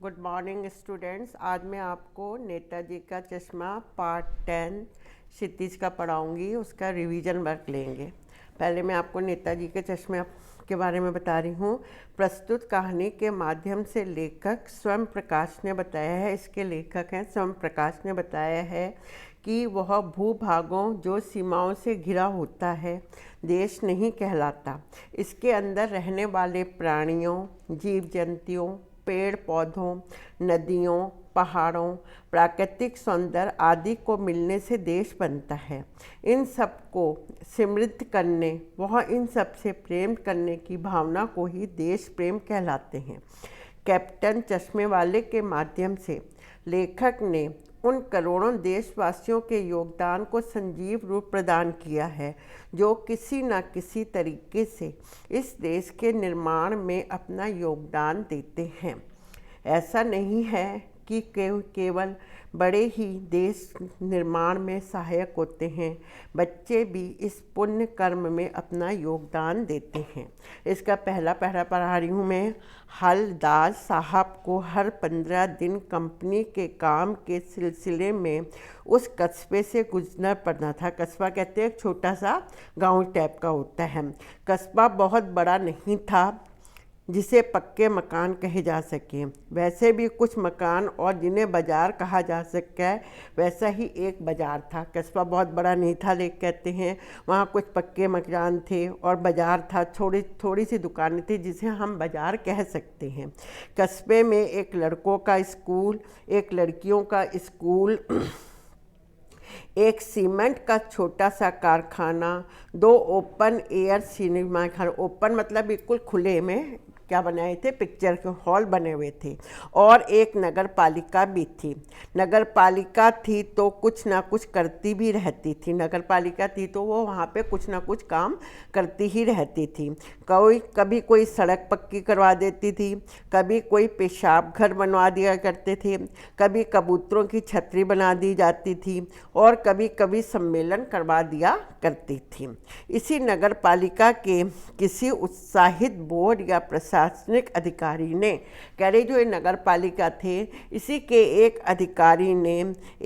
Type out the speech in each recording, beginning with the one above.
Good morning students. आज मैं आपको नेताजी का चश्मा पार्ट 10 क्षितिज का पढ़ाऊंगी। उसका रिवीजन वर्क लेंगे। पहले मैं आपको नेताजी के चश्मे के बारे में बता रही हूँ। प्रस्तुत कहानी के माध्यम से लेखक स्वयं प्रकाश ने बताया है, इसके लेखक हैं स्वयं प्रकाश ने बताया है कि वह भूभागों जो सीमाओं से घिरा होता है देश नहीं कहलाता। इसके अंदर रहने वाले प्राणियों, जीव जंतुओं, पेड़ पौधों, नदियों, पहाड़ों, प्राकृतिक सौंदर्य आदि को मिलने से देश बनता है। इन सब को समृद्ध करने वह इन सब से प्रेम करने की भावना को ही देश प्रेम कहलाते हैं। कैप्टन चश्मे वाले के माध्यम से लेखक ने उन करोड़ों देशवासियों के योगदान को संजीव रूप प्रदान किया है जो किसी न किसी तरीके से इस देश के निर्माण में अपना योगदान देते हैं। ऐसा नहीं है कि केवल बड़े ही देश निर्माण में सहायक होते हैं, बच्चे भी इस पुण्य कर्म में अपना योगदान देते हैं। इसका पहला पैरा पढ़ा रही हूँ मैं। हलदार साहब को हर 15 दिन कंपनी के काम के सिलसिले में उस कस्बे से गुजरना पड़ना था। कस्बा कहते हैं एक छोटा सा गांव टाइप का होता है। कस्बा बहुत बड़ा नहीं था जिसे पक्के मकान कहे जा सके। वैसे भी कुछ मकान और जिन्हें बाज़ार कहा जा सकता है, वैसा ही एक बाज़ार था। कस्बा बहुत बड़ा नहीं था, लेकिन कहते हैं वहाँ कुछ पक्के मकान थे और बाज़ार था। थोड़ी सी दुकानें थी जिसे हम बाज़ार कह सकते हैं। कस्बे में एक लड़कों का स्कूल, एक लड़कियों का स्कूल, एक सीमेंट का छोटा सा कारखाना, 2 ओपन एयर सिनेमा घर। ओपन मतलब बिल्कुल खुले में क्या बनाए थे, पिक्चर के हॉल बने हुए थे। और एक नगर पालिका भी थी। नगर पालिका थी तो कुछ ना कुछ करती भी रहती थी। नगर पालिका थी तो वो वहाँ पे कुछ ना कुछ काम करती ही रहती थी। कभी कोई सड़क पक्की करवा देती थी, कभी कोई पेशाब घर बनवा दिया करते थे, कभी कबूतरों की छतरी बना दी जाती थी और कभी कभी सम्मेलन करवा दिया करती थी। इसी नगर पालिका के किसी उत्साहित बोर्ड या प्रशासनिक अधिकारी ने, कह रहे जो ये नगर पालिका थे, इसी के एक अधिकारी ने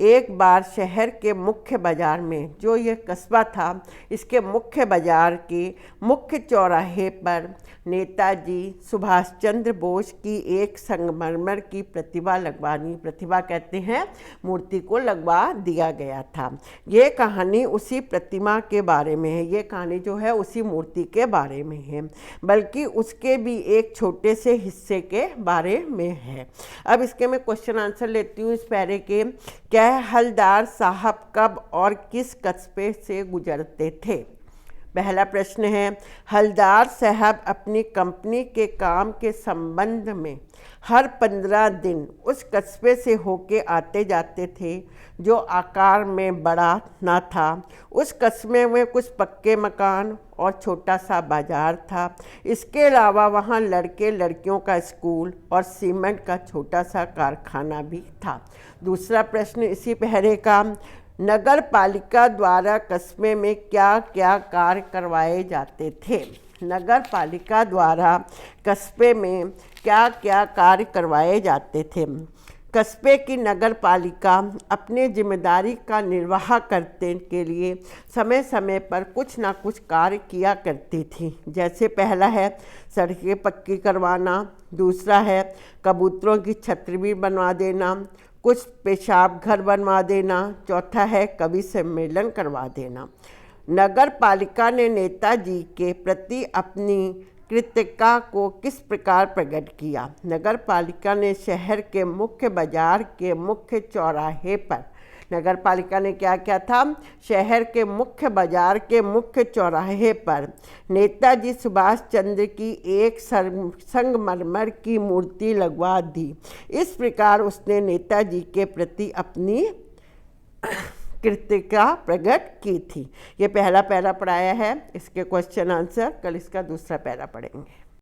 एक बार शहर के मुख्य बाजार में, जो ये कस्बा था, इसके मुख्य बाजार के मुख्य चौराहे पर नेताजी सुभाष चंद्र बोस की एक संगमरमर की प्रतिमा लगवानी, प्रतिभा कहते हैं मूर्ति को लगवा दिया गया था। ये कहानी उसी प्रतिमा के बारे में है। ये कहानी जो है उसी मूर्ति के बारे में है, बल्कि उसके भी एक छोटे से हिस्से के बारे में है। अब इसके मैं क्वेश्चन आंसर लेती हूँ इस पैरे के। क्या हलदार साहब कब और किस कस्बे से गुजरते थे? पहला प्रश्न है, हलदार साहब अपनी कंपनी के काम के संबंध में हर 15 दिन उस कस्बे से होके आते जाते थे जो आकार में बड़ा ना था। उस कस्बे में कुछ पक्के मकान और छोटा सा बाजार था। इसके अलावा वहाँ लड़के लड़कियों का स्कूल और सीमेंट का छोटा सा कारखाना भी था। दूसरा प्रश्न इसी पहरे का, नगर पालिका द्वारा कस्बे में क्या क्या कार्य करवाए जाते थे? नगर पालिका द्वारा कस्बे में क्या क्या कार्य करवाए जाते थे? कस्बे की नगर पालिका अपने जिम्मेदारी का निर्वाह करने के लिए समय समय पर कुछ ना कुछ कार्य किया करती थी। जैसे पहला है सड़कें पक्की करवाना, दूसरा है कबूतरों की छतरी भी बनवा देना, कुछ पेशाब घर बनवा देना, चौथा है कवि सम्मेलन करवा देना। नगर पालिका ने नेताजी के प्रति अपनी कृतज्ञता को किस प्रकार प्रकट किया? नगर पालिका ने शहर के मुख्य बाजार के मुख्य चौराहे पर, नगर पालिका ने क्या किया था, शहर के मुख्य बाजार के मुख्य चौराहे पर नेताजी सुभाष चंद्र की एक संगमरमर की मूर्ति लगवा दी। इस प्रकार उसने नेताजी के प्रति अपनी कृतज्ञता प्रकट की थी। ये पहला पैरा पढ़ाया है। इसके क्वेश्चन आंसर कल इसका दूसरा पैरा पढ़ेंगे।